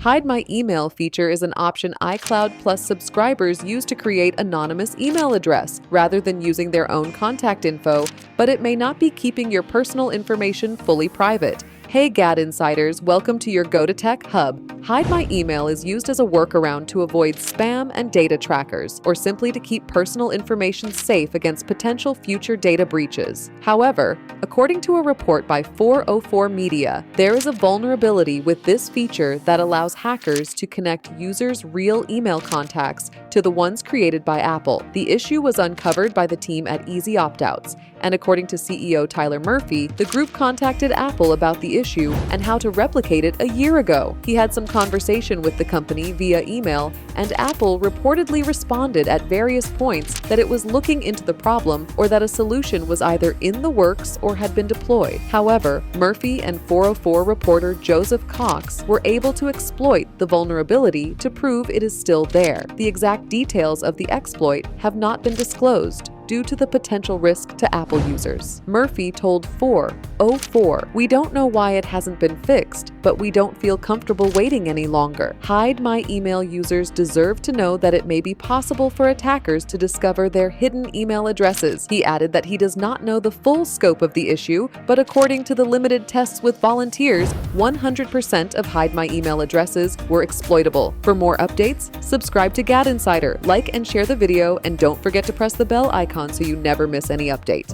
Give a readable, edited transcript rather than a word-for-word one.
Hide My Email feature is an option iCloud Plus subscribers use to create anonymous email address rather than using their own contact info, but it may not be keeping your personal information fully private. Hey GadInsiders, welcome to your Go-to-Tech hub. Hide My Email is used as a workaround to avoid spam and data trackers, or simply to keep personal information safe against potential future data breaches. However, according to a report by 404 Media, there is a vulnerability with this feature that allows hackers to connect users' real email contacts to the ones created by Apple. The issue was uncovered by the team at Easy Opt-outs, and according to CEO Tyler Murphy, the group contacted Apple about the issue and how to replicate it a year ago. He had some conversation with the company via email, and Apple reportedly responded at various points that it was looking into the problem or that a solution was either in the works or had been deployed. However, Murphy and 404 reporter Joseph Cox were able to exploit the vulnerability to prove it is still there. The exact details of the exploit have not been disclosed due to the potential risk to Apple users. Murphy told 404, "We don't know why it hasn't been fixed, but we don't feel comfortable waiting any longer. Hide My Email users deserve to know that it may be possible for attackers to discover their hidden email addresses." He added that he does not know the full scope of the issue, but according to the limited tests with volunteers, 100% of Hide My Email addresses were exploitable. For more updates, subscribe to GadInsider, like and share the video, and don't forget to press the bell icon so you never miss any update.